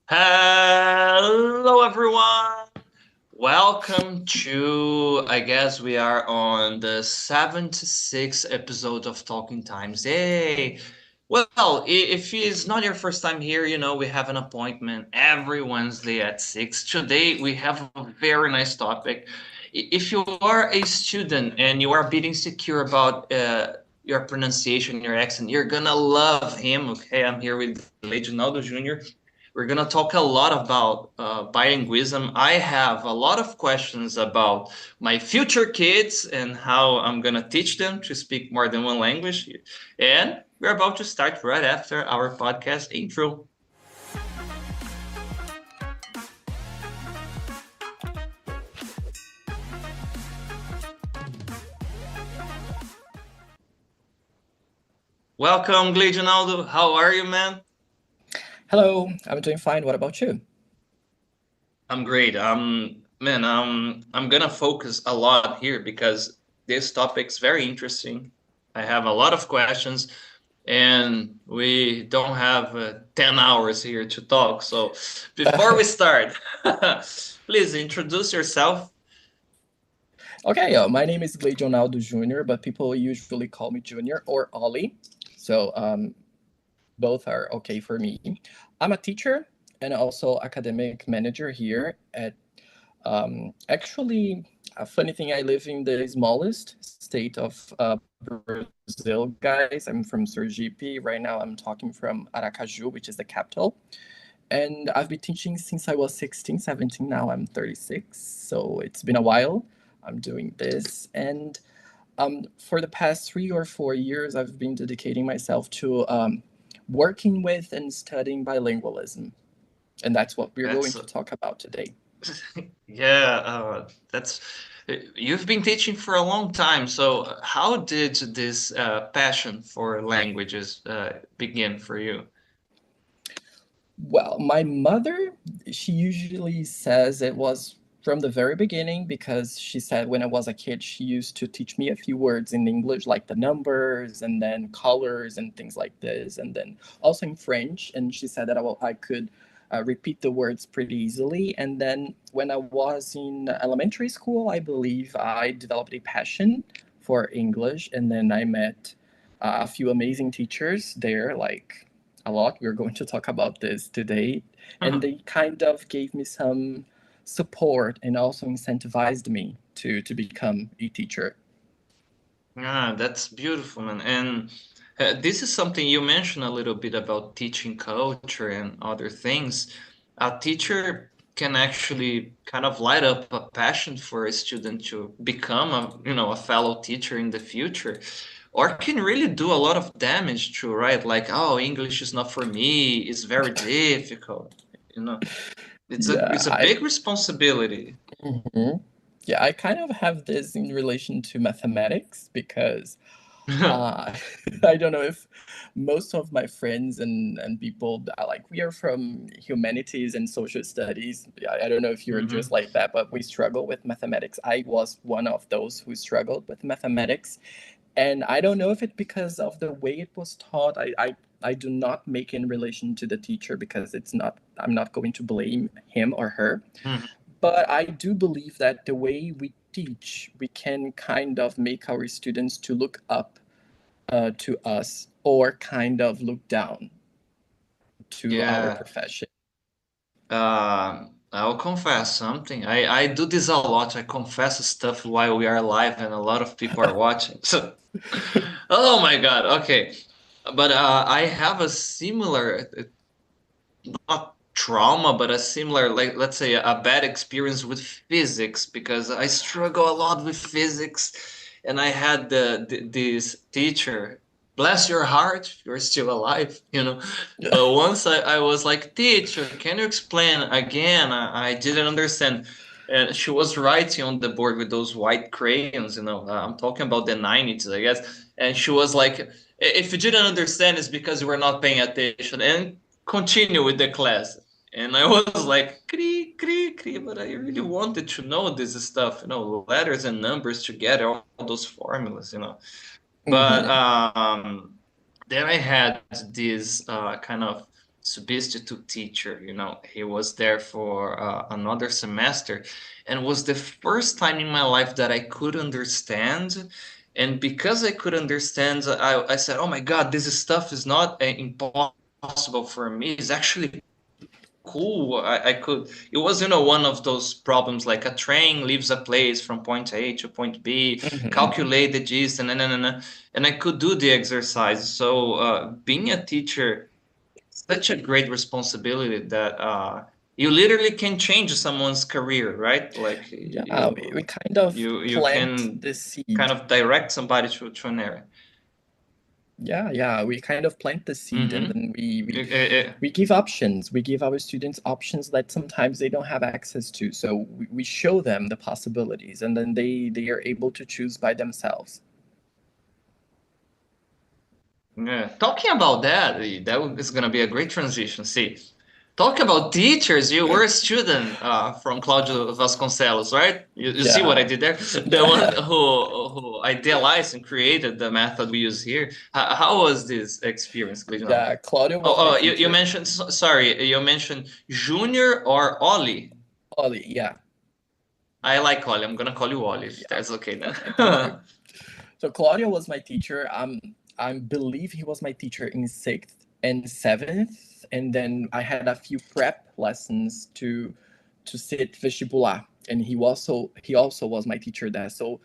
Hello, everyone. Welcome to, I guess we are on the 76th episode of Talking Times. Yay! Well, if it's not your first time here, we have an appointment every Wednesday at 6. Today, we have a very nice topic. If you are a student and you are a bit insecure about your pronunciation, your accent, you're gonna love him, okay? I'm here with Gleidionaldo Junior. We're going to talk a lot about bilingualism. I have a lot of questions about my future kids and how I'm going to teach them to speak more than one language. And we're about to start right after our podcast intro. Welcome, Gleidionaldo. How are you, man? Hello, I'm doing fine. What about you? I'm great. Man, I'm gonna focus a lot here because this topic's very interesting. I have a lot of questions, and we don't have 10 hours here to talk. So before we start, please introduce yourself. Okay, my name is Gleidionaldo Junior, but people usually call me Junior or Ollie. So both are okay for me. I'm a teacher and also academic manager here at actually a funny thing. I live in the smallest state of Brazil, guys. I'm from Sergipe. Right now, I'm talking from Aracaju, which is the capital. And I've been teaching since I was 16, 17. Now I'm 36. So it's been a while. I'm doing this. And for the past 3 or 4 years, I've been dedicating myself to working with and studying bilingualism. And that's what we're going That's to talk about today. yeah, that's you've been teaching for a long time. So how did this passion for languages begin for you? Well, my mother, she usually says it was from the very beginning because she said when I was a kid, she used to teach me a few words in English, like the numbers and then colors and things like this, and then also in French. And she said that I could repeat the words pretty easily. And then when I was in elementary school, I believe I developed a passion for English. And then I met a few amazing teachers there, like a lot. We're going to talk about this today. And they kind of gave me some support and also incentivized me to become a teacher. Ah, that's beautiful, man. And this is something you mentioned a little bit about teaching culture and other things. A teacher can actually kind of light up a passion for a student to become a fellow teacher in the future, or can really do a lot of damage to, right? Like, oh, English is not for me, it's very difficult. You know, it's a Yeah, it's a big responsibility. Mhm. Yeah, I kind of have this in relation to mathematics because uh, I don't know if most of my friends and people are like, we are from humanities and social studies. I don't know if you're just hmm like that, but we struggle with mathematics. I was one of those who struggled with mathematics. And I don't know if it's because of the way it was taught. I do not make in relation to the teacher because it's not, I'm not going to blame him or her. But I do believe that the way we teach, we can kind of make our students to look up to us or kind of look down to our Yeah. profession. I'll confess something. I do this a lot. I confess stuff while we are live and a lot of people are watching. So, oh my God. Okay. But I have a similar, not trauma, but a similar, like, let's say, a bad experience with physics because I struggle a lot with physics. And I had this teacher, bless your heart, you're still alive, you know. But once I was like, teacher, can you explain again? I didn't understand. And she was writing on the board with those white crayons, you know. I'm talking about the 90s, I guess. And she was like, if you didn't understand, it's because you were not paying attention. And continue with the class. And I was like, cree, cree, cree, but I really wanted to know this stuff, letters and numbers together, all those formulas, But Hmm. then I had this kind of substitute teacher. He was there for another semester, and was the first time in my life that I could understand. And because I could understand, I said, "Oh my God, this stuff is not impossible for me. It's actually cool. I could. It was, one of those problems like a train leaves a place from point A to point B, Mm-hmm. calculate the distance, and I could do the exercise. So being a teacher, such a great responsibility that you literally can change someone's career, right? Like Yeah, we kind of you plant can the kind seed. of direct somebody to an area. Yeah, we kind of plant the seed, and Mm-hmm. then we Eh, eh, eh. we give options. We give our students options that sometimes they don't have access to. So we show them the possibilities, and then they are able to choose by themselves. Yeah. Talking about that, that is going to be a great transition. See, talk about teachers. You were a student from Claudio Vasconcelos, right? You see what I Yeah, did there? The one who idealized and created the method we use here. How was this experience, Gleidionaldo? yeah. Claudio was my Oh, you teacher. mentioned, sorry, you mentioned Junior or Ollie. Ollie, yeah, I like Ollie. I'm going to call you Ollie if yeah. that's okay then. Okay, perfect. So Claudio was my teacher. I believe he was my teacher in sixth and seventh, and then I had a few prep lessons to sit vestibular, and he also was my teacher there. So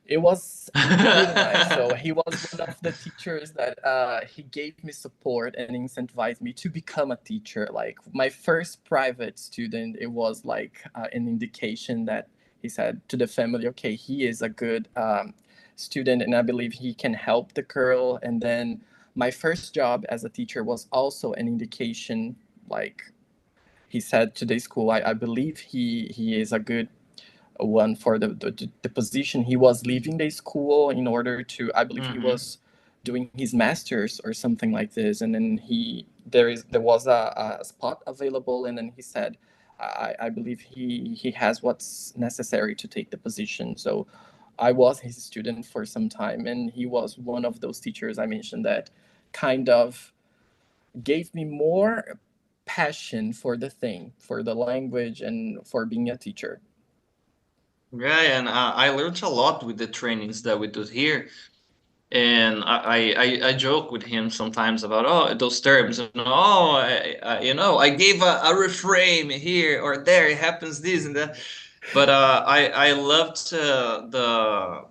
it was really nice. So he was one of the teachers that he gave me support and incentivized me to become a teacher. Like my first private student, it was like an indication that he said to the family, okay, he is a good student, and I believe he can help the girl. And then my first job as a teacher was also an indication, like he said to the school, I believe he is a good one for the position. He was leaving the school in order to, I believe he Mm-hmm. was doing his master's or something like this, and then there was a spot available, and then he said, I believe he has what's necessary to take the position. So I was his student for some time, and he was one of those teachers I mentioned that kind of gave me more passion for the thing, for the language, and for being a teacher. Yeah, and I learned a lot with the trainings that we do here. And I joke with him sometimes about those terms. I gave a reframe here or there. It happens this and that. But I loved the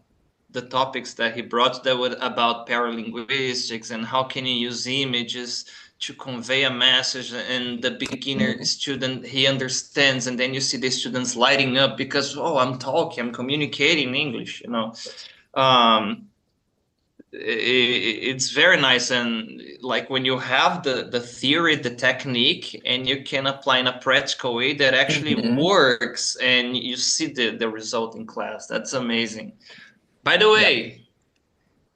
topics that he brought that were about paralinguistics and how can you use images to convey a message, and the beginner Mhm. student, he understands, and then you see the students lighting up because I'm communicating in English. um it's very nice, and like when you have the theory, the technique, and you can apply in a practical way that actually Mhm. works, and you see the result in class. That's amazing. By the Yeah. way,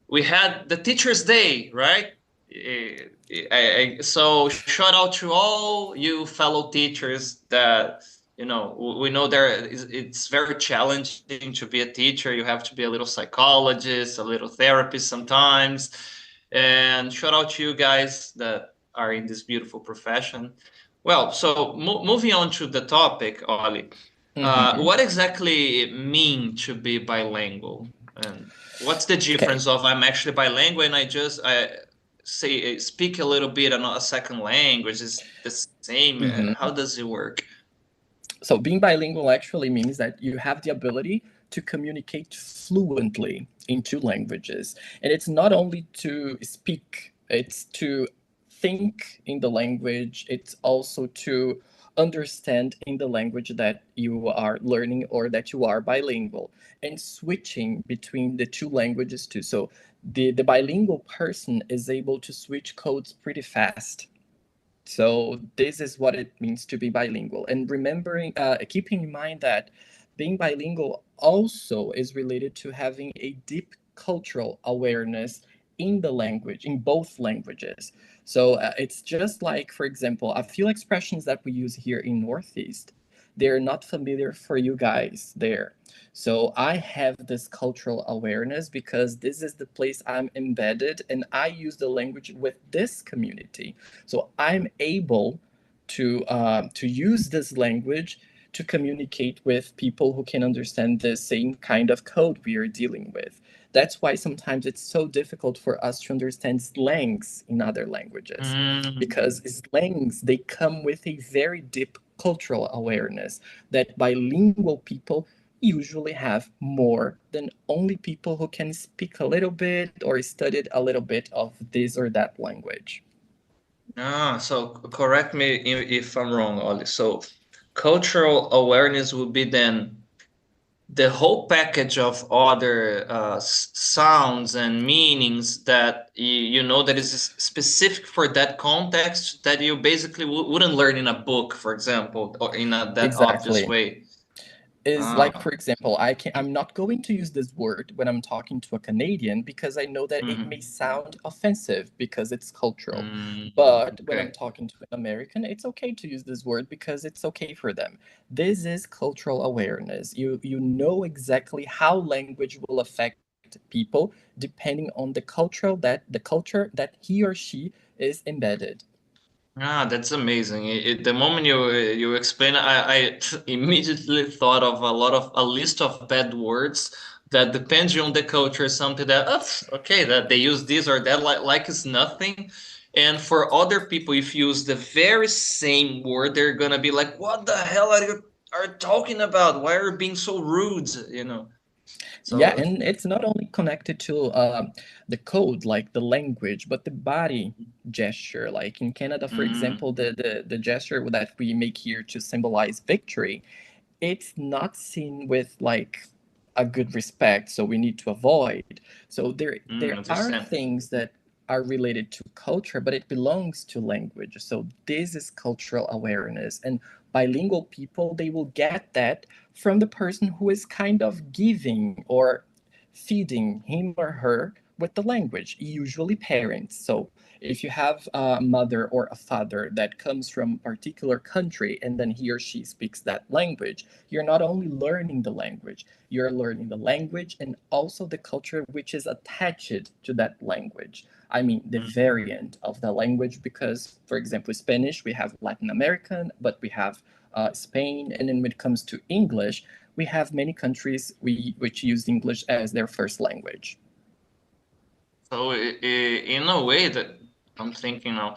we had the Teachers Day, right? So shout out to all you fellow teachers that we know it's very challenging to be a teacher. You have to be a little psychologist, a little therapist sometimes. And shout out to you guys that are in this beautiful profession. Well, so moving on to the topic, Ollie, Mhm. what exactly mean to be bilingual? And what's the Okay. difference of I'm actually bilingual and I say speak a little bit on a second language is the same? How Mhm. does it work? So being bilingual actually means that you have the ability to communicate fluently in two languages. And it's not only to speak, it's to think in the language, it's also to understand in the language that you are learning or that you are bilingual, and switching between the two languages too. So the bilingual person is able to switch codes pretty fast. So this is what it means to be bilingual, and keeping in mind that being bilingual also is related to having a deep cultural awareness in the language, in both languages. So it's just like, for example, a few expressions that we use here in Northeast. they're not familiar for you guys there. So I have this cultural awareness because this is the place I'm embedded, and I use the language with this community. So I'm able to use this language to communicate with people who can understand the same kind of code we are dealing with. That's why sometimes it's so difficult for us to understand slangs in other languages, Mm. because slangs, they come with a very deep cultural awareness that bilingual people usually have more than only people who can speak a little bit or studied a little bit of this or that language. Ah, so correct me if I'm wrong, Oli. So cultural awareness would be then the whole package of other sounds and meanings that you know that is specific for that context that you basically wouldn't learn in a book, for example, or in that obvious Exactly. way. Is like, Ah, for example, I'm not going to use this word when I'm talking to a Canadian because I know that it may mm-hmm. sound offensive because it's cultural. Mm, But when I'm okay. talking to an American, it's okay to use this word because it's okay for them. This is cultural awareness. You know exactly how language will affect people depending on the culture that he or she is embedded. Ah, that's amazing. The moment you explain, I immediately thought of a list of bad words that depending on the culture is something that okay, that they use this or that like it's nothing. And for other people, if you use the very same word, they're gonna be like, "What the hell are you talking about? Why are you being so rude?" You know. Yeah, So. and it's not only connected to the code, like the language, but the body gesture. Like in Canada, for Mm, example, the gesture that we make here to symbolize victory, it's not seen with like a good respect, so we need to avoid. So there are understand. things that are related to culture, but it belongs to language. So this is cultural awareness, and bilingual people, they will get that from the person who is kind of giving or feeding him or her with the language, usually parents. So if you have a mother or a father that comes from a particular country and then he or she speaks that language, you're not only learning the language, you're learning the language and also the culture which is attached to that language. I mean, the variant of the language, because, for example, Spanish, we have Latin American, but we have Spain. And then when it comes to English, we have many countries which use English as their first language. So in a way that I'm thinking now,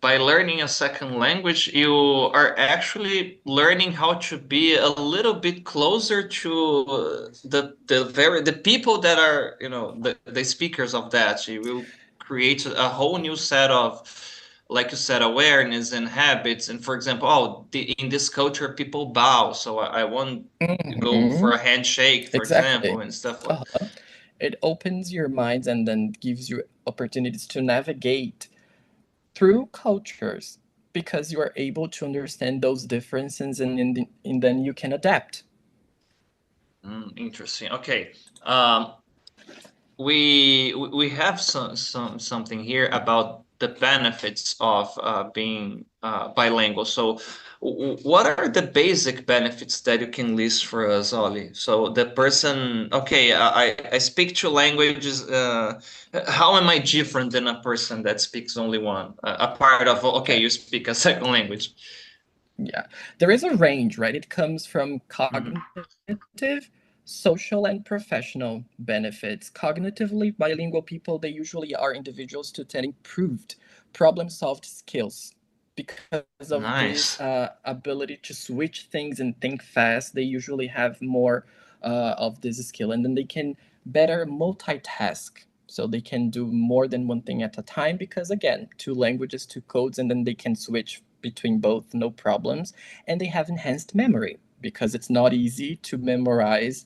by learning a second language, you are actually learning how to be a little bit closer to the people that are, the speakers of that. You will create a whole new set of, like you said, awareness and habits. And for example, in this culture, people bow, so I want to go Hmm. for a handshake, for example, Exactly. and stuff like. Uh-huh. It opens your minds and then gives you opportunities to navigate through cultures because you are able to understand those differences, and then you can adapt. Interesting. Okay. Um, we have something here about the benefits of being bilingual. So, what are the basic benefits that you can list for us, Ollie? So the person, okay, I speak two languages. How am I different than a person that speaks only one? A part of okay, Okay. you speak a second language. Yeah. There is a range, right? It comes from Mhm. cognitive, social, and professional benefits. Cognitively, bilingual people, they usually are individuals to tend improved problem solved skills. Because of this Nice. ability to switch things and think fast, they usually have more of this skill, and then they can better multitask. So they can do more than one thing at a time because, again, two languages, two codes, and then they can switch between both, no problems. And they have enhanced memory because it's not easy to memorize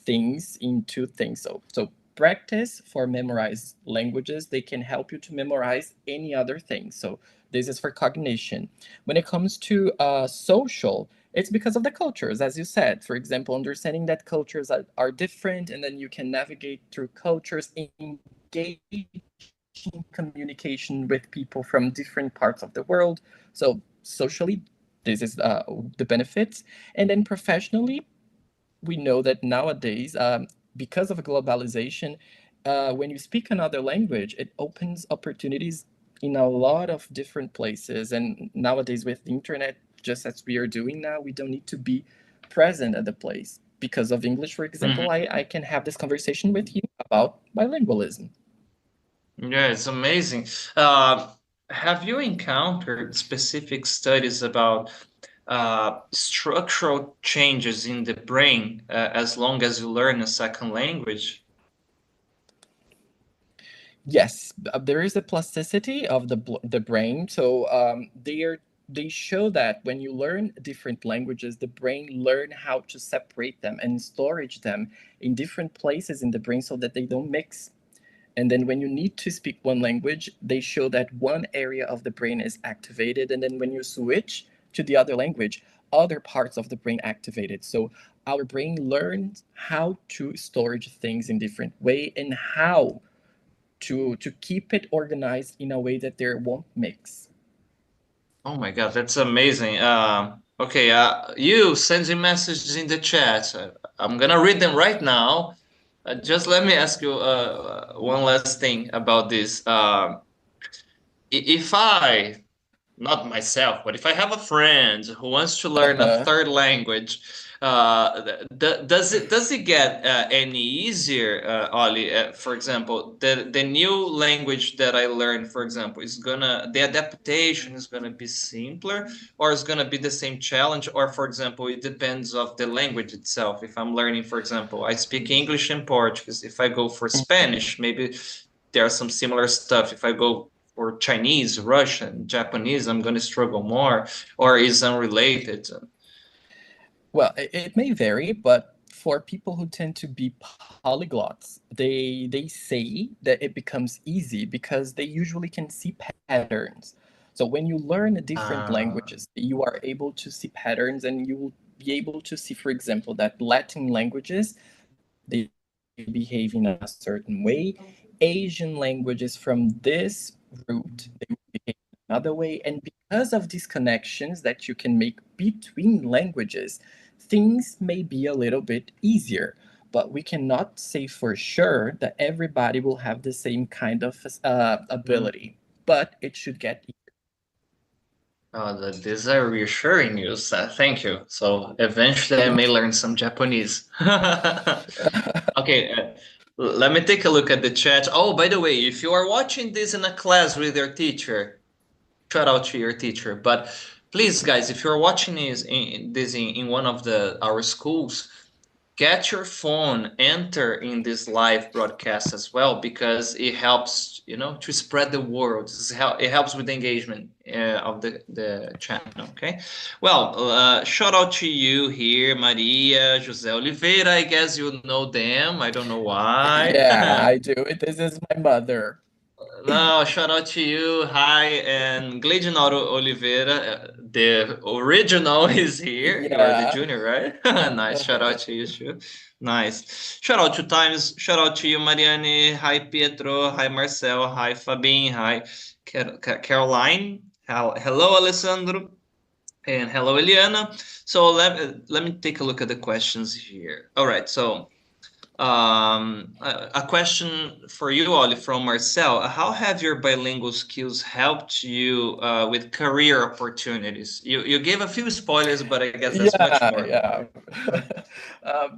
things into things. So practice for memorize languages, they can help you to memorize any other thing. So this is for cognition. When it comes to social, it's because of the cultures, as you said. For example, understanding that cultures are different, and then you can navigate through cultures, engage in communication with people from different parts of the world. So socially, This is the benefits. And then professionally, we know that nowadays, because of globalization, when you speak another language, it opens opportunities in a lot of different places. And nowadays, with the internet, just as we are doing now, we don't need to be present at the place. Because of English, for example, Mhm. I can have this conversation with you about bilingualism. Yeah, it's amazing. Uh, have you encountered specific studies about structural changes in the brain as long as you learn a second language? Yes, there is a plasticity of the brain. So they show that when you learn different languages, the brain learn how to separate them and storage them in different places in the brain so that they don't mix. And then when you need to speak one language, they show that one area of the brain is activated, and then when you switch to the other language, other parts of the brain activated. So our brain learns how to storage things in different way and how to keep it organized in a way that there won't mix. Oh my God, that's amazing. Okay, you sending messages in the chat. I'm gonna read them right now. Just let me ask you one last thing about this. If I, not myself, but if I have a friend who wants to learn a Uh-huh. third language, does it get any easier, Ollie? For example, the new language that I learned, for example, is gonna the adaptation is gonna be simpler, or is gonna be the same challenge, or for example, it depends of the language itself. If I'm learning, for example, I speak English and Portuguese. If I go for Spanish, maybe there's some similar stuff. If I go for Chinese, Russian, Japanese, I'm going to struggle more, or is unrelated. Well, it may vary, but for people who tend to be polyglots, they say that it becomes easy because they usually can see patterns. So when you learn different Uh, languages, you are able to see patterns, and you will be able to see, for example, that Latin languages, they behave in a certain way. Asian languages from this root, they will behave another way. And because of these connections that you can make between languages, things may be a little bit easier. But we cannot say for sure that everybody will have the same kind of ability. But it should get these are reassuring news. Thank you. So eventually I easier. may learn some Japanese. Okay, let me take a look at the chat. Oh, by the way, if you are watching this in a class with your teacher, shout out to your teacher. But please, guys, if you're watching this in one of our schools, get your phone, enter in this live broadcast as well, because it helps, to spread the word. It helps with the engagement of the channel. Okay. Well, shout out to you here, Maria, José Oliveira. I guess you know them. I don't know why. Yeah, I do. This is my mother. No, shout out to you. Hi, and Gleidionaldo Oliveira, the original is here. You are the Yeah. junior, right? Nice. Shout out Uh-huh. to you too. Nice. Shout out to Times. Shout out to you, Mariane. Hi, Pietro. Hi, Marcel. Hi, Fabin. Hi, Caroline. Hello, Alessandro. And hello, Eliana. So let me take a look at the questions here. All right. So a question for you, Oli, from Marcel. How have your bilingual skills helped you with career opportunities? You gave a few spoilers, but I guess there's much Yeah, more. yeah.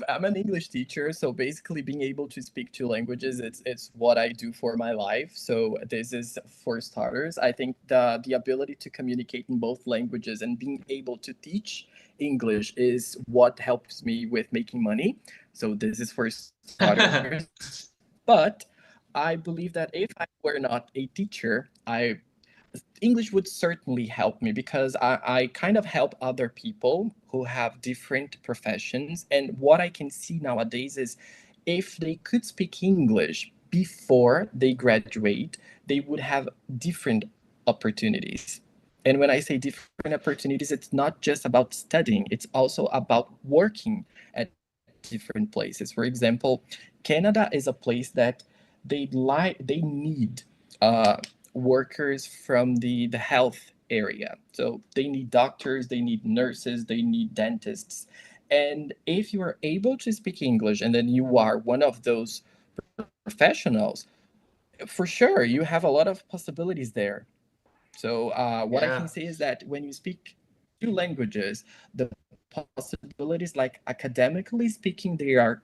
I'm an English teacher, so basically being able to speak two languages, it's what I do for my life. So this is for starters. I think the ability to communicate in both languages and being able to teach English is what helps me with making money. So this is for starters. But I believe that if I were not a teacher, I English would certainly help me because I kind of help other people who have different professions. And what I can see nowadays is if they could speak English before they graduate, they would have different opportunities. And when I say different opportunities, it's not just about studying, it's also about working at different places. For example, Canada is a place that they need uh, workers from the health area. So they need doctors, they need nurses, they need dentists. And if you are able to speak English and then you are one of those professionals, for sure, you have a lot of possibilities there. So what I can Yeah. say is that when you speak two languages, the possibilities, like academically speaking, they are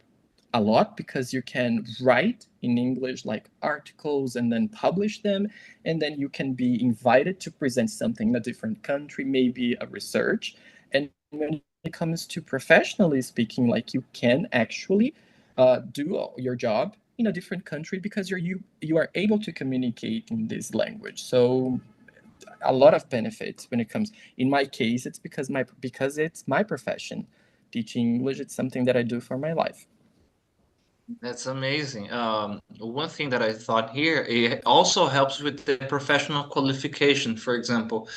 a lot because you can write in English like articles and then publish them, and then you can be invited to present something in a different country, maybe a research. And when it comes to professionally speaking, like you can actually do your job in a different country because you are able to communicate in this language. So a lot of benefits when it comes. In my case, it's because it's my profession. Teaching English, it's something that I do for my life. That's amazing. One thing that I thought here, it also helps with the professional qualification. For example,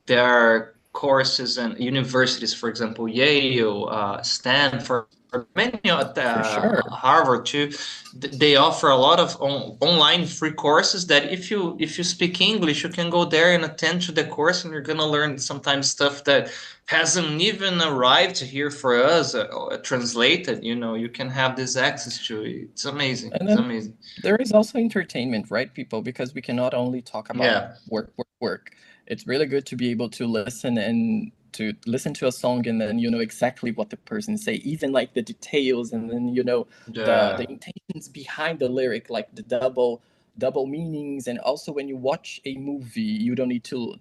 there are courses and universities, for example, Yale, Stanford, many For sure. Harvard too. They offer a lot of online free courses that if you speak English, you can go there and attend to the course, and you're gonna learn sometimes stuff that hasn't even arrived here for us translated. You can have this access to it. It's amazing. And It's then amazing. there is also entertainment, right, people? Because we cannot only talk about Yeah. work, work, work. It's really good to be able to listen to a song and then you know exactly what the person say, even like the details, and then you know the Yeah. intentions behind the lyric, like the double meanings. And also when you watch a movie, you don't need to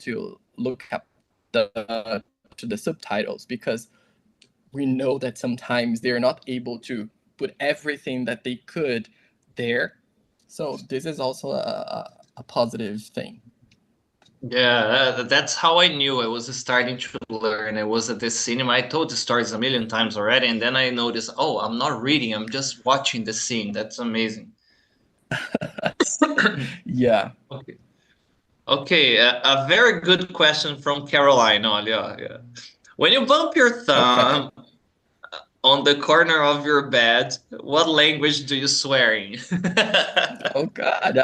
look up to the subtitles because we know that sometimes they're not able to put everything that they could there. So this is also a positive thing. Yeah, that's how I knew I was starting to learn. I was at the cinema. I told the stories a million times already, and then I noticed, oh, I'm not reading, I'm just watching the scene. That's amazing. Yeah. Okay. Okay, a very good question from Caroline. Oh, yeah. When you bump your Okay. thumb on the corner of your bed, what language do you swear in? Oh God.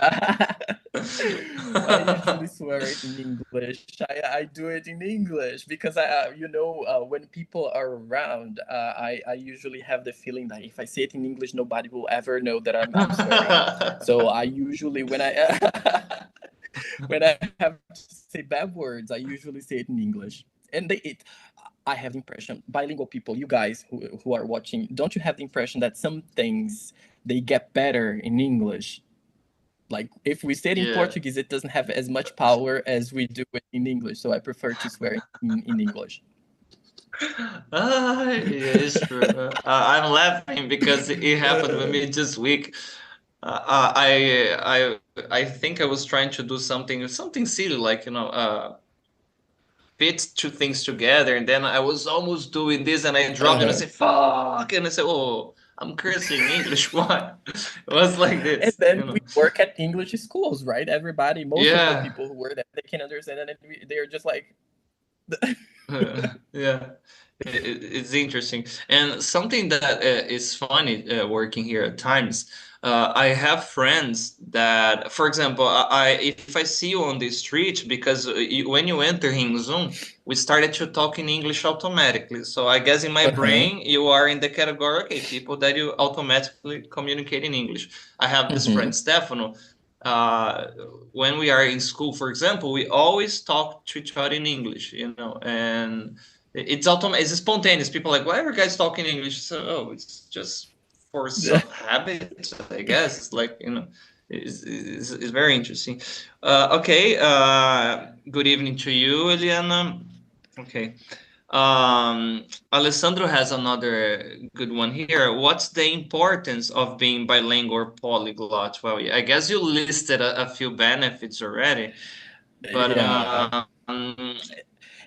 I usually swear it in English. I do it in English because when people are around, I usually have the feeling that if I say it in English, nobody will ever know that I'm swearing. So I usually when I when I have to say bad words, I usually say it in English. And I have the impression, bilingual people, you guys who are watching, don't you have the impression that some things they get better in English? Like if we say it in Yeah. Portuguese, it doesn't have as much power as we do it in English. So I prefer to swear in English. Yeah, it's true. I'm laughing because it happened with me this week. I think I was trying to do something silly, like fit two things together, and then I was almost doing this, and I dropped, and I Uh-huh. said "fuck," and I said, "Oh, I'm cursing in English." Why? It was like And this, then we work at English schools, right? Everybody, most of the Yeah. people who work there, they can understand, and then they're just like, Yeah, it's interesting. And something that is funny working here at times, I have friends that, for example, if I see you on the street, because when you enter in Zoom, we started to talk in English automatically. So I guess in my uh-huh. brain, you are in the category, okay, people that you automatically communicate in English. I have this Mm-hmm. friend, Stefano. Uh, when we are in school, for example, we always talk to each other in English, and it's spontaneous. People are like, why are you guys talking English? So, oh, it's just for some habit, I guess. It's like, it's very interesting. Okay. Good evening to you, Eliana. Okay. Alessandro has another good one here. What's the importance of being bilingual or polyglot? Well, I guess you listed a few benefits already, but Yeah.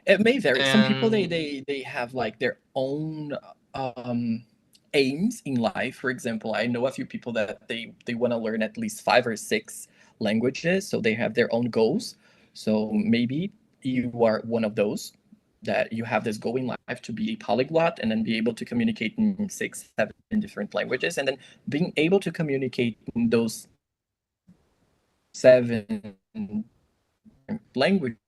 It may vary. Some people and they have like their own aims in life. For example, I know a few people that they want to learn at least five or six languages, so they have their own goals. So maybe you are one of those that you have this goal in life to be a polyglot and then be able to communicate in six, seven different languages, and then being able to communicate in those seven languages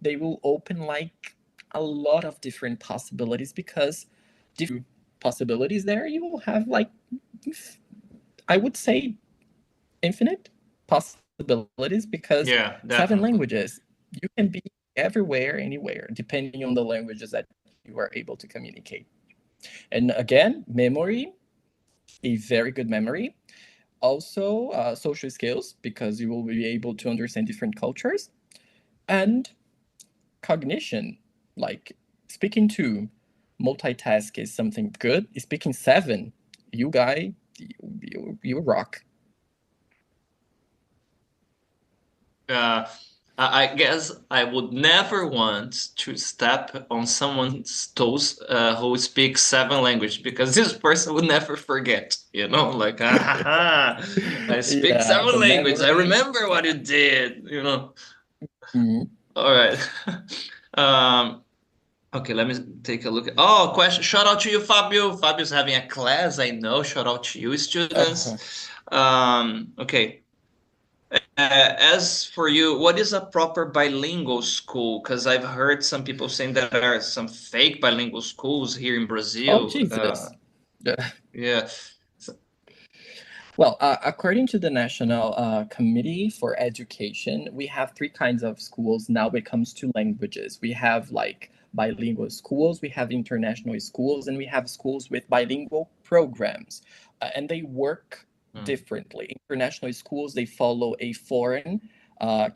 they will open like a lot of different possibilities, because different possibilities there, you will have like, I would say, infinite possibilities, because Yeah, 7 definitely. languages, you can be everywhere, anywhere, depending on the languages that you are able to communicate. And again, memory, a very good memory. Also, social skills, because you will be able to understand different cultures, and cognition, like speaking two, multitask is something good. Speaking seven, you guy, you rock. Uh, I guess I would never want to step on someone's toes who speaks 7 languages, because this person would never forget. You know, like, I speak Yeah, the 7 languages. I memory. remember what you did. You know. Mhm. All right. um, okay, let me take a look. Oh, question. Shout out to you, Fabio. Fabio's having a class. I know. Shout out to you, Uh-huh. students. Okay. As for you, what is a proper bilingual school? Because I've heard some people saying that there are some fake bilingual schools here in Oh, Brazil. Jesus. Yeah. Yeah. So- Well, according to the National Committee for Education, we have three kinds of schools now when it comes to languages. We have like bilingual schools, we have international schools, and we have schools with bilingual programs. And they work Hmm. differently. International schools, they follow a foreign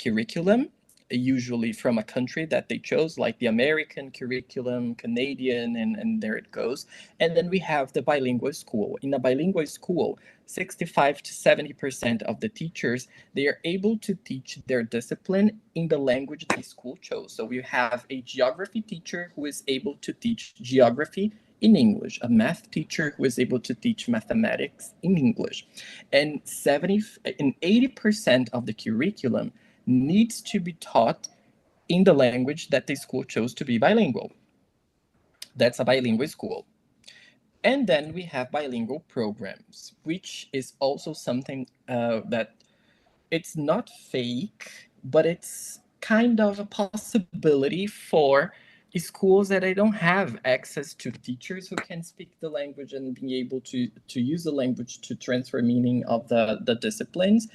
curriculum, usually from a country that they chose, like the American curriculum, Canadian, and there it goes. And then we have the bilingual school. In a bilingual school, 65 to 70% of the teachers, they are able to teach their discipline in the language the school chose. So we have a geography teacher who is able to teach geography in English, a math teacher who is able to teach mathematics in English. And 70 and 80% of the curriculum needs to be taught in the language that the school chose to be bilingual. That's a bilingual school. And then we have bilingual programs, which is also something that it's not fake, but it's kind of a possibility for schools that they don't have access to teachers who can speak the language and be able to use the language to transfer meaning of the disciplines.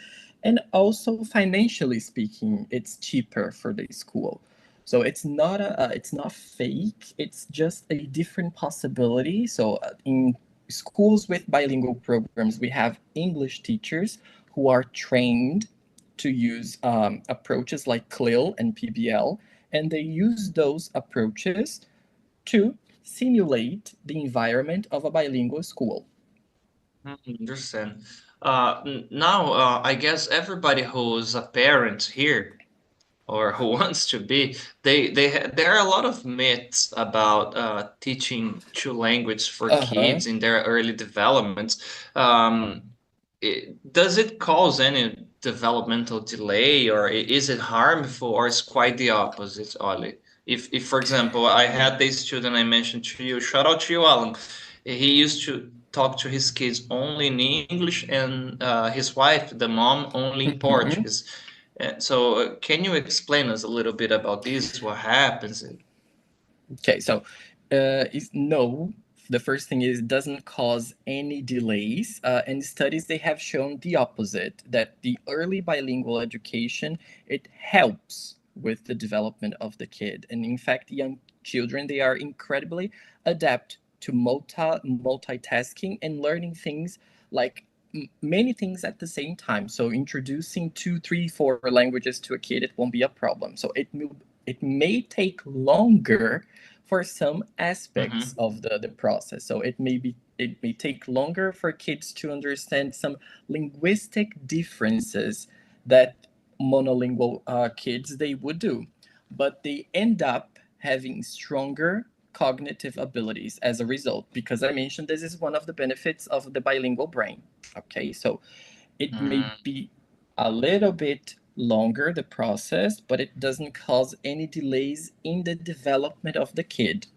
And also financially speaking, it's cheaper for the school. So it's not fake. It's just a different possibility. So in schools with bilingual programs, we have English teachers who are trained to use approaches like CLIL and PBL, and they use those approaches to simulate the environment of a bilingual school. Understand. Now, I guess everybody who's a parent here or who wants to be, there are a lot of myths about teaching 2 languages for Uh-huh. kids in their early development. Um, does it cause any developmental delay, or is it harmful, or is quite the opposite, Ollie? If for example, I had this student I mentioned to you, shout out to you, Alan. He used to talk to his kids only in English, and his wife, the mom, only in Mhm. Portuguese. So, can you explain us a little bit about this? What happens? Okay, so is no. The first thing is it doesn't cause any delays, and studies they have shown the opposite. That the early bilingual education it helps with the development of the kid, and in fact, young children they are incredibly adept to multitasking and learning things like many things at the same time. So introducing two, three, four languages to a kid it won't be a problem. So it may take longer for some aspects Mm-hmm. of the process. So it may take longer for kids to understand some linguistic differences that monolingual kids they would do, but they end up having stronger cognitive abilities as a result, because I mentioned this is one of the benefits of the bilingual brain. Okay, so it may Mm, be a little bit longer, the process, but it doesn't cause any delays in the development of the kid.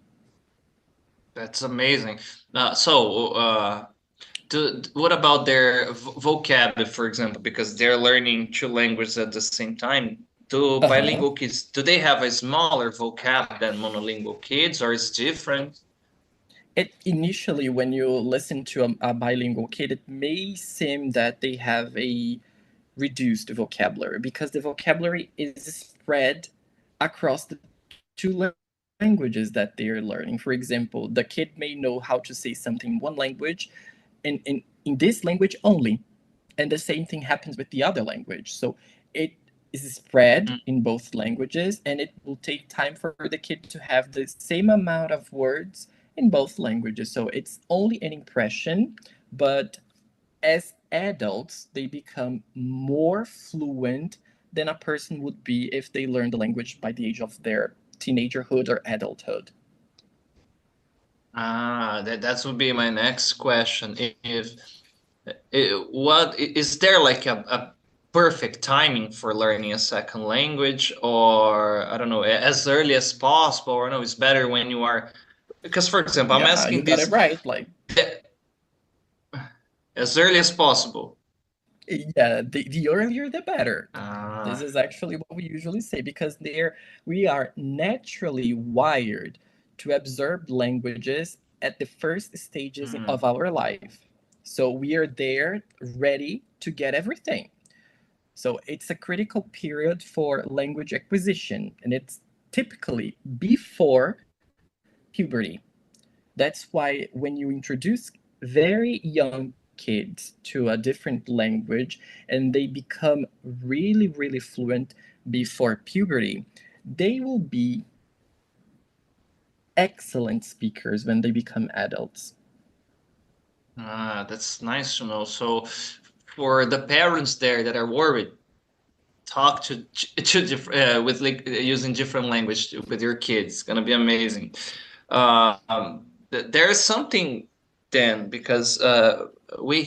that's amazing. What about their vocab, for example? Because they're learning 2 languages at the same time. Do Uh-huh. bilingual kids, do they have a smaller vocab than monolingual kids, or is it different? It initially, when you listen to a bilingual kid, it may seem that they have a reduced vocabulary because the vocabulary is spread across the two languages that they are learning. For example, the kid may know how to say something in one language and in this language only, and the same thing happens with the other language. So it is spread Mm. in both languages, and it will take time for the kid to have the same amount of words in both languages. So it's only an impression, but as adults, they become more fluent than a person would be if they learn the language by the age of their teenagerhood or adulthood. That would be my next question. If what is there like a perfect timing for learning a second language, or I don't know, as early as possible, or no, it's better when you are, because for example, I'm Yeah, you asking got it this right. Like, as early as possible. yeah, the earlier the better. This Ah, is actually what we usually say because we are naturally wired to absorb languages at the first stages of mm, our life. So we are there ready to get everything. So it's a critical period for language acquisition, and it's typically before puberty. That's why when you introduce very young kids to a different language and they become really, really fluent before puberty, they will be excellent speakers when they become adults. that's nice to know. So for the parents there that are worried, talk to with like using different language with your kids. It's gonna be amazing. There is something then because we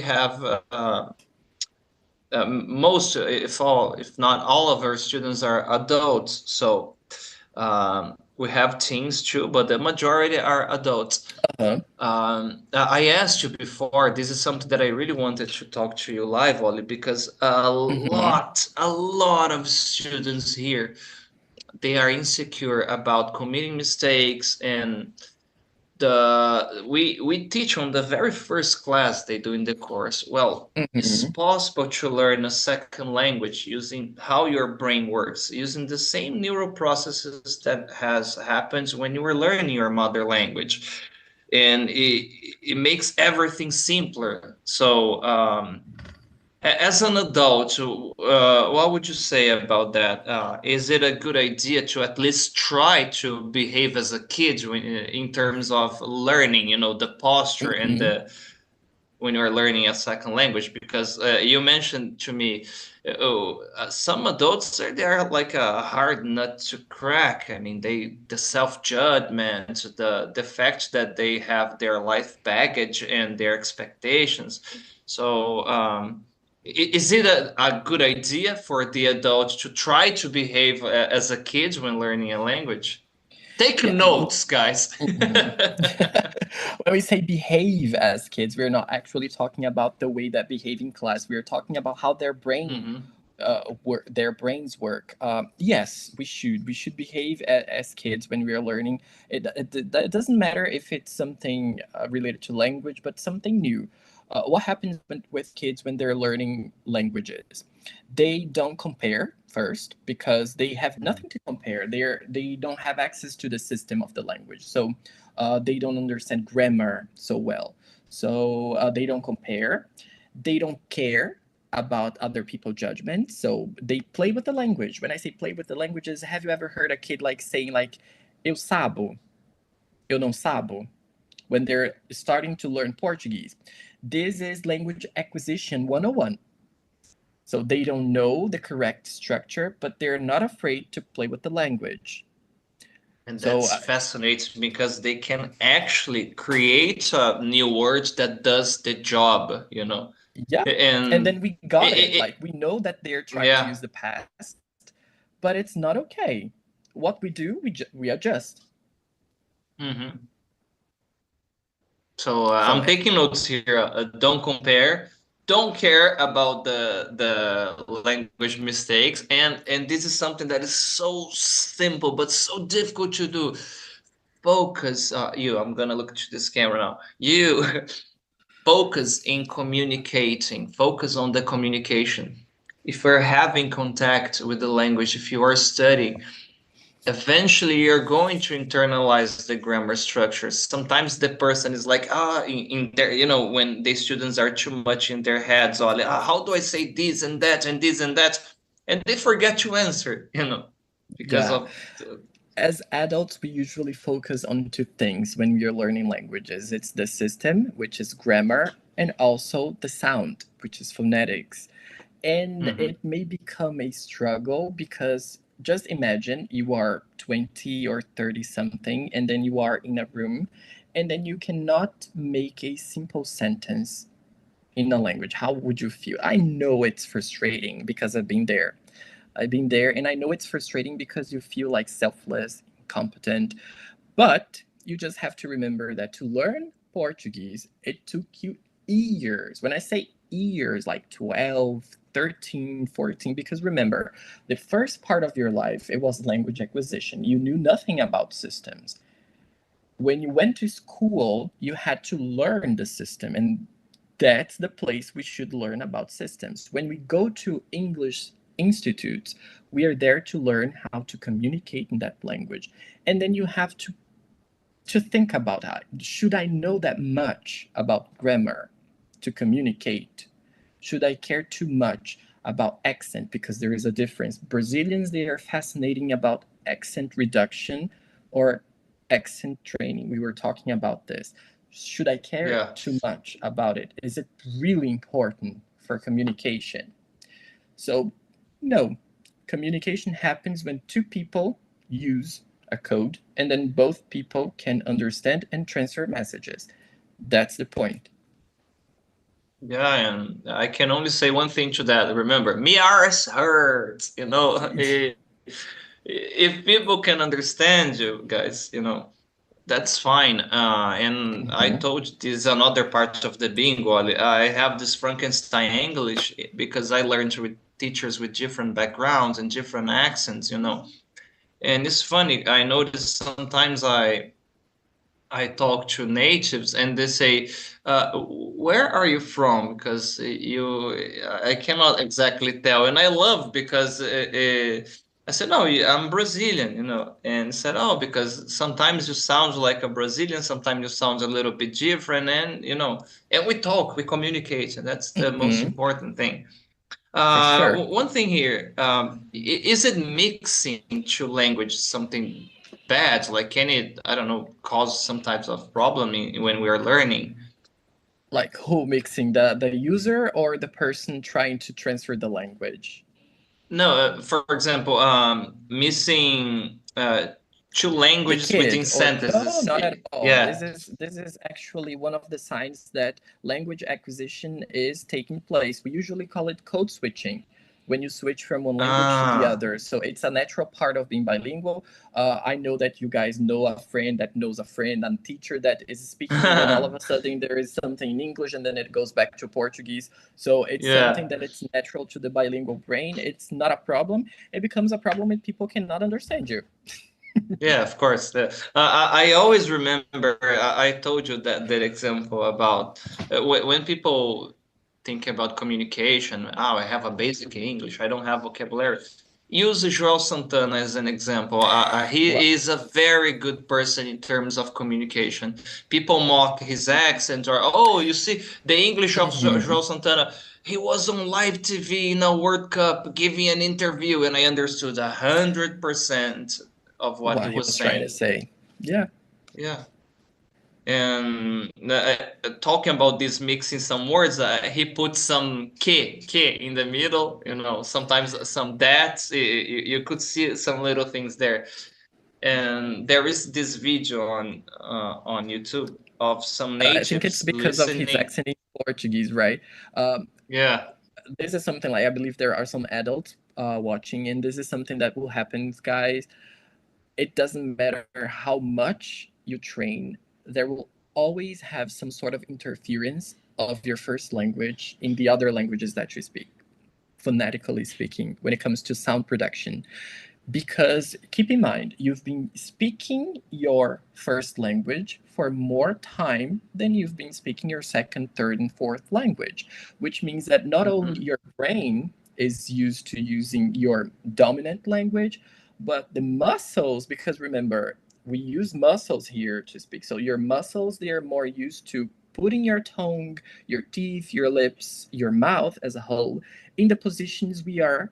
have most, if not all of our students are adults. So we have teens too, but the majority are adults. Uh-huh. I asked you before, this is something that I really wanted to talk to you live, Ollie, because Mm-hmm. a lot of students here, they are insecure about committing mistakes, and we teach on the very first class they do in the course. Well, it's Mm-hmm. possible to learn a second language using how your brain works, using the same neural processes that has happened when you were learning your mother language, and it makes everything simpler. So as an adult, what would you say about that? Is it a good idea to at least try to behave as a kid in terms of learning, the posture and Mm-hmm. the when you're learning a second language? Because you mentioned to me, some adults they're like a hard nut to crack. I mean, the self-judgment, the fact that they have their life baggage and their expectations. So, is it a good idea for the adult to try to behave as a kid when learning a language? Take Yeah. notes, guys. Mhm. When we say behave as kids, we're not actually talking about the way that behave in class. We're talking about how Hmm. their brains work. Yes, we should behave as kids when we are learning. It doesn't matter if it's something related to language, but something new. What happens with kids when they're learning languages? They don't compare first because they have nothing to compare. They don't have access to the system of the language, so they don't understand grammar so well. So they don't compare. They don't care about other people's judgment. So they play with the language. When I say play with the languages, have you ever heard a kid like saying like eu sabo, eu não sabo? When they're starting to learn Portuguese. This is language acquisition 101. So they don't know the correct structure, but they're not afraid to play with the language. And So that's fascinating because they can actually create a new word that does the job, yeah, and And then we got it. it Like we know that they're trying to yeah. use the past, but it's not okay. What we do, we adjust. Hmm. So So I'm taking notes here. Don't compare. don't care about the language mistakes, and this is something that is so simple but so difficult to do. Focus, I'm gonna look to this camera now. You focus in communicating, focus on the communication. If we're having contact with the language, if you are studying, eventually you're going to internalize the grammar structures. Sometimes the person is like, in their, when the students are too much in their heads, all, how do I say this and that and this and that? And they forget to answer, because Yeah. of, As adults, we usually focus on two things when we are learning languages. It's the system, which is grammar, and also the sound, which is phonetics. And Mhm. it may become a struggle because just imagine you are 20 or 30 something, and then you are in a room, and then you cannot make a simple sentence in a language. How would you feel? I know it's frustrating because I've been there. I've been there, and I know it's frustrating because you feel like selfless, incompetent. But you just have to remember that to learn Portuguese, it took you years. When I say years, like 12, 13, 14, because remember, the first part of your life, it was language acquisition. You knew nothing about systems. When you went to school, you had to learn the system, and that's the place we should learn about systems. When we go to English institutes, we are there to learn how to communicate in that language. And then you have to think about that. Should I know that much about grammar to communicate? Should I care too much about accent? Because there is a difference. Brazilians, they are fascinating about accent reduction or accent training. We were talking about this. Should I care Yeah. too much about it? Is it really important for communication? So, no. Communication happens when two people use a code and then both people can understand and transfer messages. That's the point. Yeah, and I can only say one thing to that. Remember, me arse hurts, if people can understand you guys, that's fine. And I Mhm. told you this is another part of the bingo. I have this Frankenstein English because I learned with teachers with different backgrounds and different accents. And it's funny. I notice sometimes I talk to natives and they say, "Where are you from?" Because I cannot exactly tell, and I love because I said, "No, I'm Brazilian," and said, "Oh, because sometimes you sound like a Brazilian, sometimes you sound a little bit different, and we talk, we communicate, and that's the most Mhm. important thing." For sure. One thing here, is it mixing two language something bad? Like, can it, I don't know, cause some types of problem when we are learning? Like who mixing the user or the person trying to transfer the language? No, for example, missing two The languages within kid or no, sentences. not at all. Yeah. This is actually one of the signs that language acquisition is taking place. We usually call it code switching when you switch from one language to the Ah, other. So it's a natural part of being bilingual. I know that you guys know a friend that knows a friend and teacher that is speaking, and then all of a sudden there is something in English and then it goes back to Portuguese. So it's something yeah. that it's natural to the bilingual brain. It's not a problem. It becomes a problem when people cannot understand you. Yeah, of course. I always remember. I told you that example about when people think about communication. Oh, I have a basic English. I don't have vocabulary. Use João Santana as an example. Well, He is a very good person in terms of communication. People mock his accent, or oh, you see the English of mhm. João Santana. He was on live TV in a World Cup giving an interview, and I understood 100% of what he What he was was trying to saying. say. Yeah, Yeah. And talking about this mixing some words, he put some k in the middle. Sometimes some that you could see some little things there. And there is this video on YouTube of some I think it's natives because of his listening. accent in Portuguese, right? Um, Yeah. this is something like I believe there are some adults watching, and this is something that will happen, guys. It doesn't matter how much you train, there will always have some sort of interference of your first language in the other languages that you speak, phonetically speaking, when it comes to sound production. Because keep in mind, you've been speaking your first language for more time than you've been speaking your second, third, and fourth language, which means that not only Mm-hmm. your brain is used to using your dominant language, but the muscles, because remember, we use muscles here to speak. So your muscles, they are more used to putting your tongue, your teeth, your lips, your mouth as a whole in the positions we are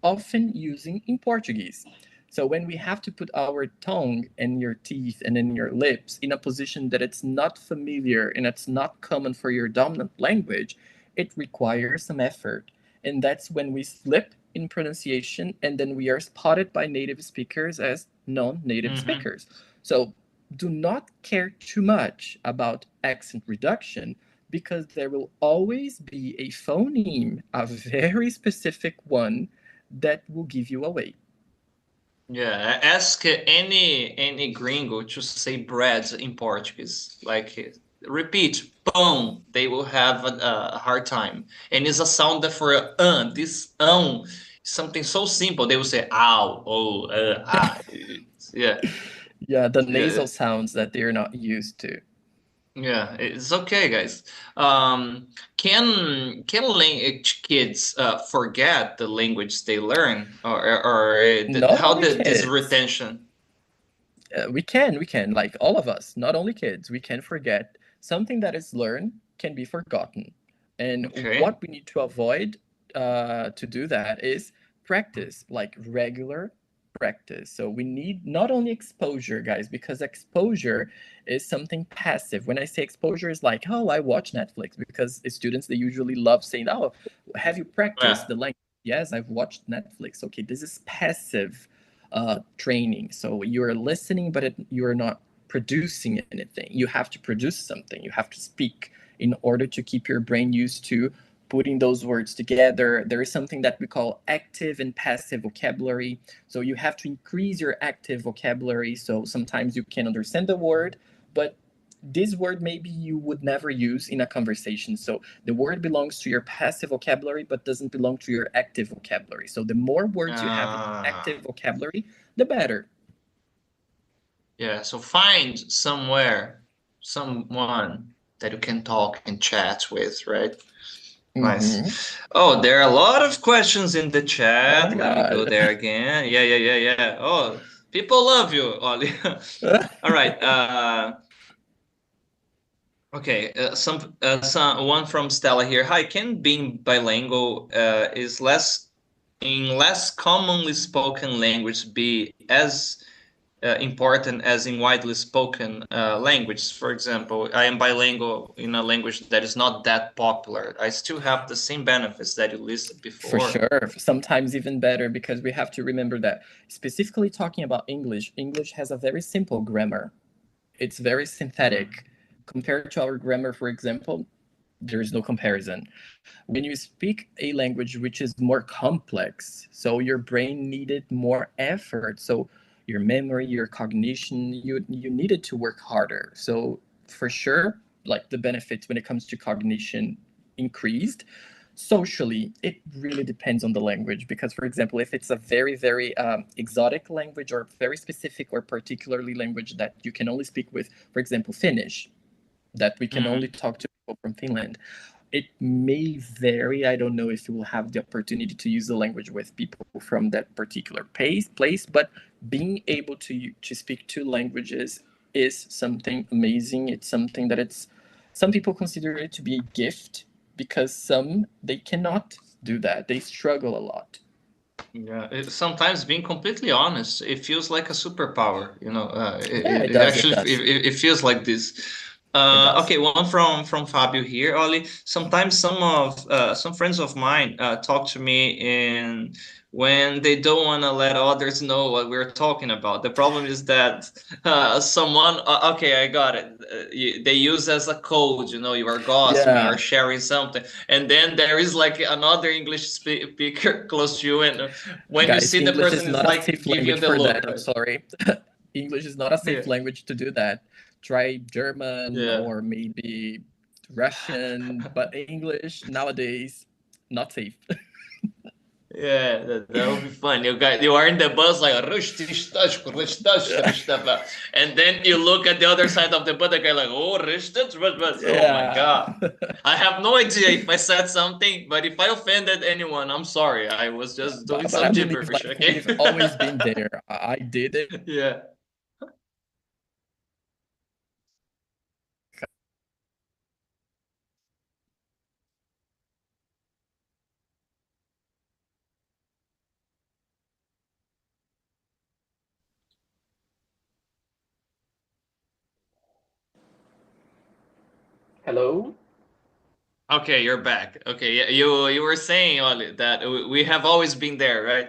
often using in Portuguese. So when we have to put our tongue and your teeth and in your lips in a position that it's not familiar and it's not common for your dominant language, it requires some effort. And that's when we slip in pronunciation and then we are spotted by native speakers as non-native Mm-hmm. speakers. So do not care too much about accent reduction because there will always be a phoneme, a very specific one that will give you away. Yeah, ask any gringo to say bread in Portuguese. Like repeat pão, they will have a hard time. And it's a sound that for this something so simple. They will say ow, oh, ah. Yeah, Yeah, the yeah, nasal sounds that they're not used to. yeah. It's okay, guys. Um, can language kids forget the language they learn, or Not how only this kids. retention? We can, like all of us, not only kids, we can forget. Something that is learned can be forgotten. And Okay. what we need to avoid to do that is practice, like regular practice. So we need not only exposure, guys, because exposure is something passive. When I say exposure, is like, oh, I watch Netflix, because students, they usually love saying, oh, have you practiced Yeah. the language? Yes, I've watched Netflix. Okay, this is passive training. So you're listening, but you're not producing anything. You have to produce something. You have to speak in order to keep your brain used to putting those words together. There is something that we call active and passive vocabulary. So you have to increase your active vocabulary. So sometimes you can understand the word, but this word maybe you would never use in a conversation. So the word belongs to your passive vocabulary, but doesn't belong to your active vocabulary. So the more words you have in active Ah, vocabulary, the better. yeah. So find somewhere, someone that you can talk and chat with, right? Mm-hmm. Nice. Oh, there are a lot of questions in the Oh my chat. Let me go God. there again. Yeah, yeah, yeah, yeah. Oh, people love you, Ollie. All right. Okay. Some one from Stella here. Hi, can being bilingual is less in less commonly spoken language be as important as in widely spoken languages. For example, I am bilingual in a language that is not that popular. I still have the same benefits that you listed For before. sure. Sometimes even better, because we have to remember that, specifically talking about English, English has a very simple grammar. It's very Mm. synthetic. Compared to our grammar, for example, there is no comparison. When you speak a language which is more complex, so your brain needed more effort. So your memory, your cognition, you needed to work harder. So for sure, like the benefits when it comes to cognition increased. Socially, it really depends on the language, because for example, if it's a very, very exotic language, or very specific or particularly language that you can only speak with, for example, Finnish, that we can only Mm. talk to people from Finland, it may vary. I don't know if you will have the opportunity to use the language with people from that particular place, but being able to speak two languages is something amazing. It's something that it's some people consider it to be a gift, because some, they cannot do that. They struggle a lot. Yeah, sometimes being completely honest, it feels like a superpower. Yeah, it It does. It actually does. it feels like this. It does. Okay, one from Fabio here, Ollie. Sometimes some friends of mine talk to me in when they don't want to let others know what we're talking about. The problem is that someone okay, I got it. They use as a code. You are gossiping, you are Yeah, sharing something, and then there is like another English speaker close to you, and when you guys, see the English person is is not a like safe giving you language the for look, that. I'm right? sorry. English is not a Yeah, safe language to do that. Try German, yeah. or maybe Russian, but English nowadays not safe. Yeah, that would be fun. You are in the bus like and then you look at the other side of the bus, the guy like, oh, oh my Yeah. god. I have no idea if I said something, but if I offended anyone, I'm sorry. I was just doing But I some believe gibberish, like okay? we've always been there. I did it. Yeah. Hello? Okay, you're back. Okay, yeah, you were saying Oli, that we have always been there, right?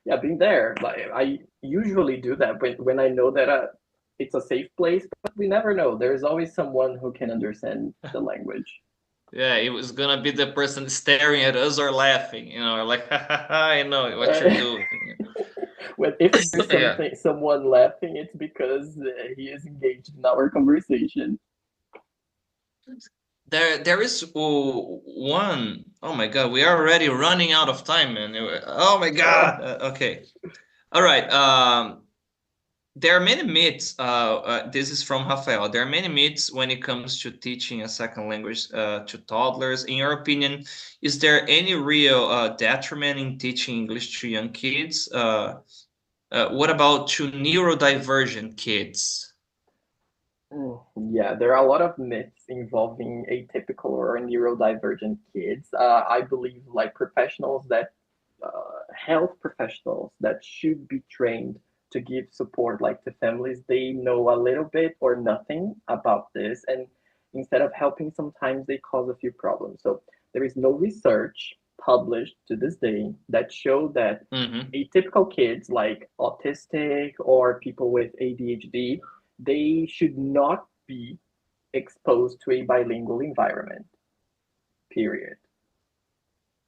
Yeah, been there. Like I usually do that when I know that it's a safe place, but we never know. There's always someone who can understand the language. Yeah, it was gonna be the person staring at us or laughing, like, I know what you're Uh, doing. when if there's Yeah. someone laughing, it's because he is engaged in our conversation. There is one. Oh my God, we are already running out of time, man. Oh my Uh, God. Okay. All right. There are many myths. This is from Rafael. There are many myths when it comes to teaching a second language to toddlers. In your opinion, is there any real detriment in teaching English to young kids? What about to neurodivergent kids? yeah, there are a lot of myths involving atypical or neurodivergent kids. I believe like professionals that health professionals that should be trained to give support like to families, they know a little bit or nothing about this, and instead of helping, sometimes they cause a few problems. So there is no research published to this day that show that Mm-hmm. atypical kids like autistic or people with ADHD, they should not be exposed to a bilingual environment, period.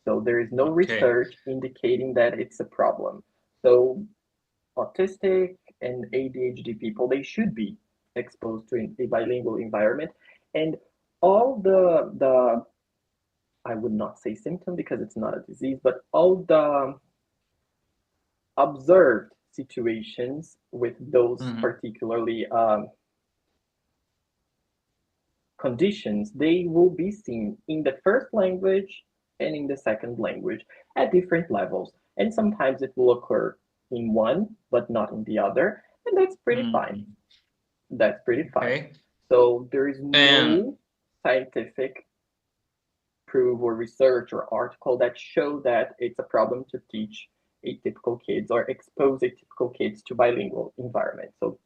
So there is no Okay. research indicating that it's a problem. So autistic and ADHD people, they should be exposed to a bilingual environment. And all the I would not say symptom because it's not a disease, but all the observed situations with those Mm-hmm. particularly conditions, they will be seen in the first language and in the second language at different levels. And sometimes it will occur in one, but not in the other. And that's pretty fine. Mm-hmm. That's pretty fine. Okay. So there is And no scientific proof or research or article that show that it's a problem to teach atypical kids or expose atypical kids to bilingual environment. So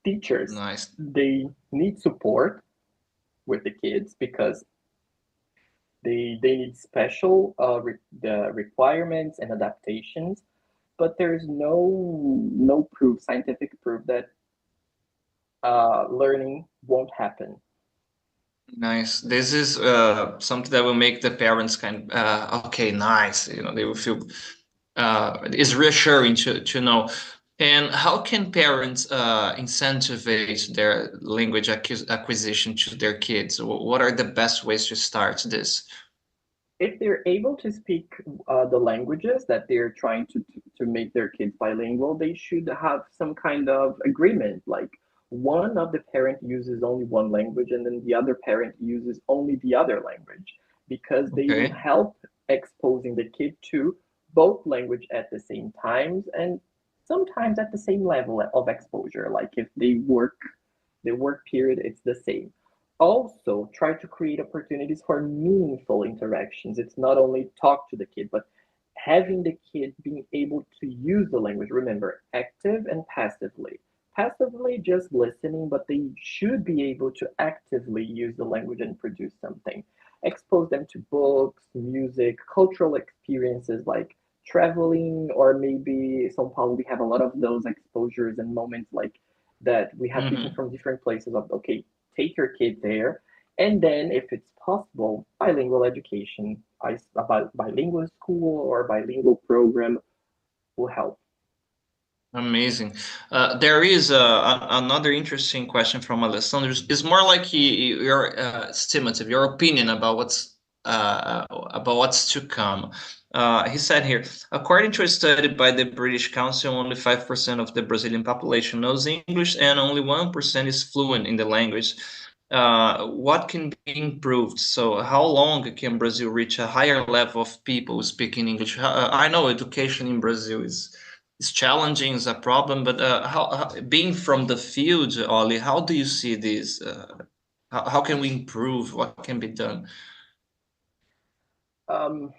teachers, nice. they need support with the kids because they need special the requirements and adaptations, but there's no proof, scientific proof that learning won't happen. Nice. This is something that will make the parents okay, nice. They will feel is reassuring to know. And how can parents incentivize their language acquisition to their kids? What are the best ways to start this? If they're able to speak the languages that they're trying to make their kids bilingual, they should have some kind of agreement. Like one of the parent uses only one language and then the other parent uses only the other language, because they will Okay. help exposing the kid to both language at the same times and sometimes at the same level of exposure. Like if they work, the work period, it's the same. Also try to create opportunities for meaningful interactions. It's not only talk to the kid, but having the kid being able to use the language. Remember, active and passively. Passively just listening, but they should be able to actively use the language and produce something. Expose them to books, music, cultural experiences like traveling, or maybe São Paulo, we have a lot of those exposures and moments like that we have people Mm-hmm. from different places of, okay, take your kid there, and then if it's possible, bilingual education, about bilingual school or bilingual program will help. Amazing. There is another interesting question from Alessandro. It's more like your estimative, your opinion about what's to come. He said here, according to a study by the British Council, only 5% of the Brazilian population knows English, and only 1% is fluent in the language. What can be improved? So, how long can Brazil reach a higher level of people speaking English? I know education in Brazil is challenging, is a problem, but how being from the field, Ollie, how do you see this? How can we improve? What can be done? Um,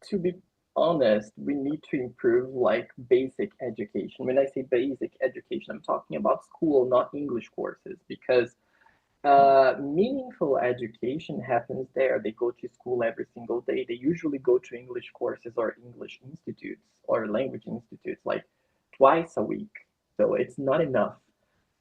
to be honest, we need to improve like basic education. When I say basic education, I'm talking about school, not English courses, because meaningful education happens there. They go to school every single day. They usually go to English courses or English institutes or language institutes like twice a week. So it's not enough.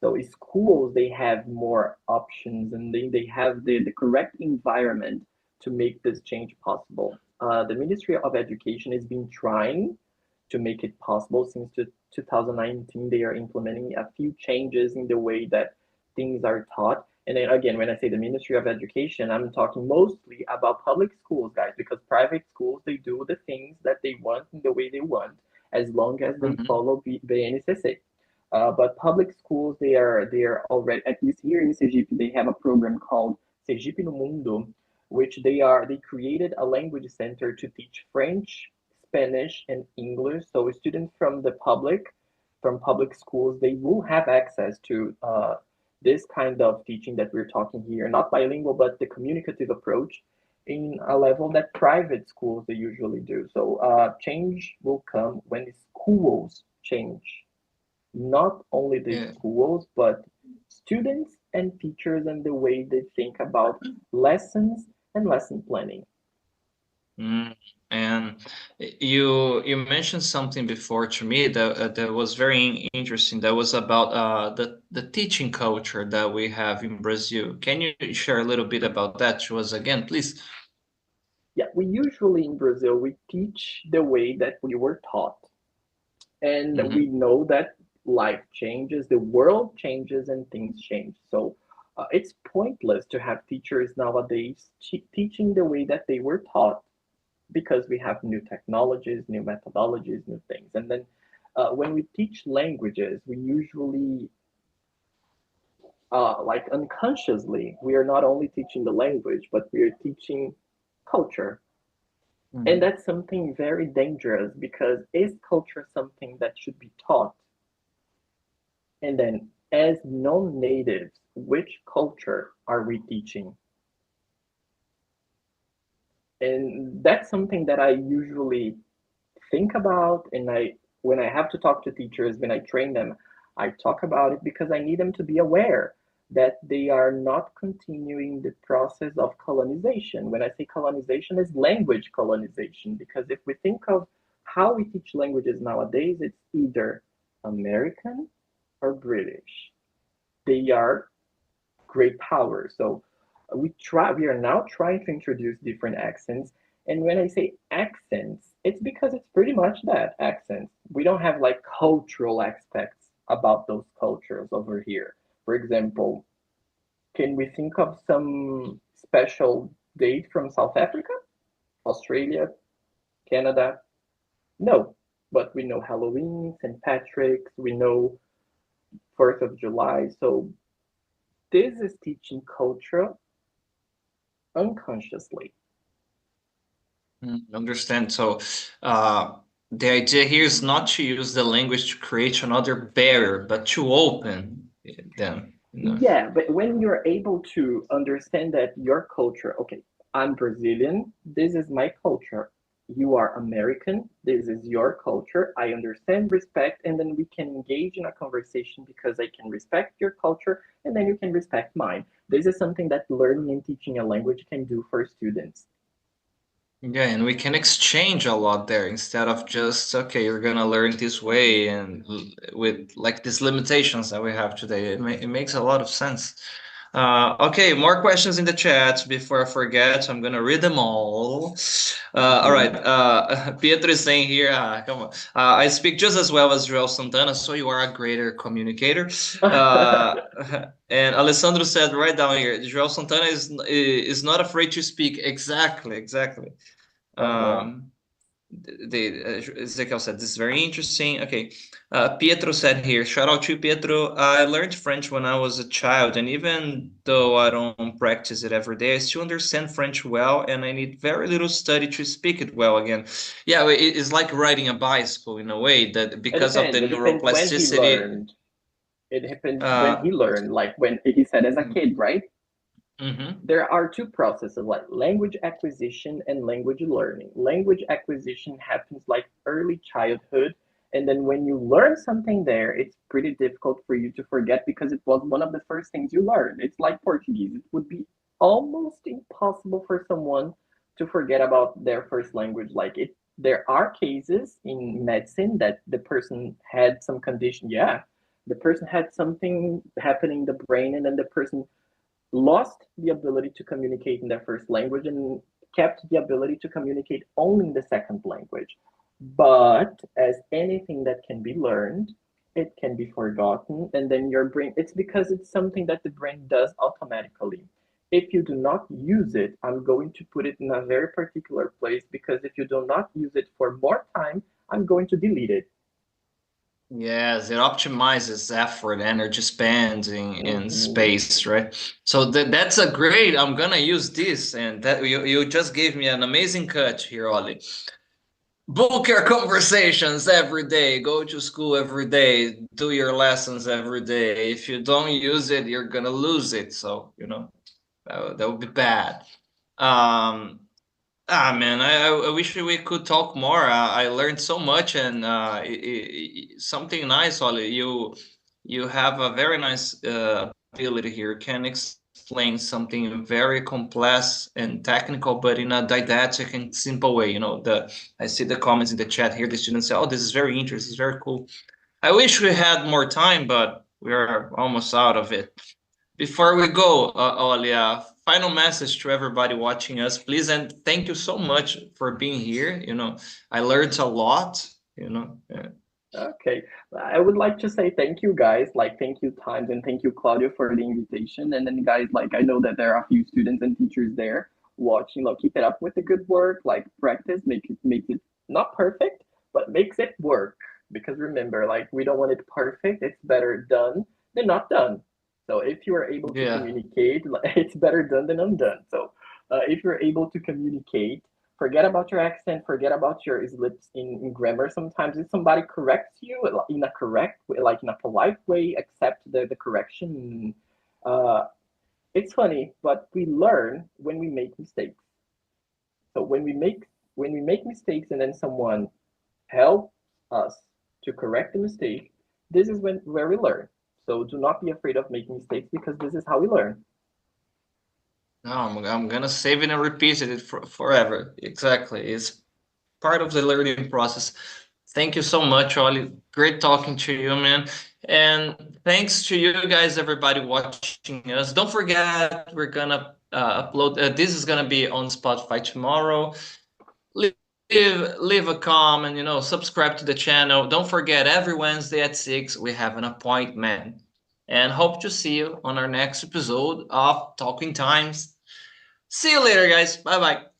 So in schools, they have more options and they have the correct environment to make this change possible. The Ministry of Education has been trying to make it possible since 2019. They are implementing a few changes in the way that things are taught. And then again, when I say the Ministry of Education, I'm talking mostly about public schools, guys, because private schools, they do the things that they want in the way they want, as long as they Mhm. follow the NCC. But public schools, they are already, at least here in Sergipe, they have a program called Sergipe no Mundo, which they created a language center to teach French, Spanish, and English. So students from public schools, they will have access to this kind of teaching that we're talking here, not bilingual, but the communicative approach in a level that private schools they usually do. So change will come when the schools change, not only the Yeah. schools, but students and teachers and the way they think about lessons and lesson planning. Mm. And you mentioned something before to me that was very interesting. That was about the teaching culture that we have in Brazil. Can you share a little bit about that to us again, please? Yeah, we usually in Brazil we teach the way that we were taught, and we Mm-hmm. know that life changes, the world changes, and things change. So it's pointless to have teachers nowadays teaching the way that they were taught because we have new technologies, new methodologies, new things. And then when we teach languages, we usually, like unconsciously, we are not only teaching the language, but we are teaching culture. And Mm-hmm. that's something very dangerous because is culture something that should be taught? And then, as non natives, which culture are we teaching? And that's something that I usually think about, and I when I have to talk to teachers, when I train them, I talk about it because I need them to be aware that they are not continuing the process of colonization. When I say colonization, is language colonization, because if we think of how we teach languages nowadays, it's either American or British. They are great power. So we are now trying to introduce different accents. And when I say accents, it's because it's pretty much that, accents. We don't have like cultural aspects about those cultures over here. For example, can we think of some special date from South Africa, Australia, Canada? No, but we know Halloween, St. Patrick's, we know 4th of July. So this is teaching culture unconsciously. Understand. So, the idea here is not to use the language to create another barrier, but to open them. Yeah, but when you're able to understand that your culture, okay, I'm Brazilian, this is my culture. You are American, this is your culture. I understand, respect, and then we can engage in a conversation because I can respect your culture and then you can respect mine. This is something that learning and teaching a language can do for students. Yeah, and we can exchange a lot there instead of just, okay, you're gonna learn this way and with like these limitations that we have today. It makes a lot of sense. Okay, more questions in the chat before I forget. So I'm gonna read them all. All right. Mhm. Pietro is saying here, come on. I speak just as well as Joel Santana, so you are a greater communicator. Uh, and Alessandro said right down here, Joel Santana is not afraid to speak. Exactly, exactly. Uh-huh. Um, Ezekiel said this is very interesting. Okay, Pietro said here, shout out to Pietro. I learned French when I was a child, and even though I don't practice it every day, I still understand French well, and I need very little study to speak it well again. Yeah, it's like riding a bicycle in a way that It because of the depends. It depends when he neuroplasticity. learned. It depends when Uh, he learned, like when he said as a kid, right? mm-hmm. There are two processes, like language acquisition and language learning. Language acquisition happens like early childhood, and then when you learn something there, it's pretty difficult for you to forget because it was one of the first things you learned. It's like Portuguese. It would be almost impossible for someone to forget about their first language. Like it, there are cases in medicine that the person had some condition. Yeah, the person had something happening in the brain, and then the person lost the ability to communicate in their first language and kept the ability to communicate only in the second language. But as anything that can be learned, it can be forgotten, and then your brain, it's because it's something that the brain does automatically. If you do not use it, I'm going to put it in a very particular place because if you do not use it for more time, I'm going to delete it. Yes, it optimizes effort, energy spent in Mhm. space, right? So that's a great. I'm gonna use this, and that you just gave me an amazing cut here, Ollie. Book your conversations every day. Go to school every day. Do your lessons every day. If you don't use it, you're gonna lose it. So that would be bad. Um, man, I wish we could talk more. I learned so much, and something nice, Ollie. You have a very nice ability here. Can explain something very complex and technical, but in a didactic and simple way. The I see the comments in the chat here. The students say, "Oh, this is very interesting. It's very cool." I wish we had more time, but we are almost out of it. Before we go, Olia, final message to everybody watching us, please, and thank you so much for being here. I learned a lot. Yeah. Okay. I would like to say thank you guys, like thank you Times and thank you Claudio for the invitation. And then guys, like I know that there are a few students and teachers there watching. Like keep it up with the good work, like practice, make it not perfect, but makes it work. Because remember, like we don't want it perfect. It's better done than not done. So if you are able to Yeah. communicate, it's better done than undone. So if you're able to communicate, forget about your accent, forget about your slips in grammar. Sometimes if somebody corrects you in a correct way, like in a polite way, accept the correction. uh, it's funny, but we learn when we make mistakes. So when we make mistakes and then someone helps us to correct the mistake, this is where we learn. So do not be afraid of making mistakes because this is how we learn. No, I'm gonna save it and repeat it forever. Exactly. It's part of the learning process. Thank you so much, Ollie. Great talking to you, man. And thanks to you guys, everybody watching us. Don't forget, we're gonna upload. This is gonna be on Spotify tomorrow. Leave, leave a comment. Subscribe to the channel. Don't forget, every Wednesday at 6 we have an appointment. And hope to see you on our next episode of Talking Times. See you later, guys. Bye bye.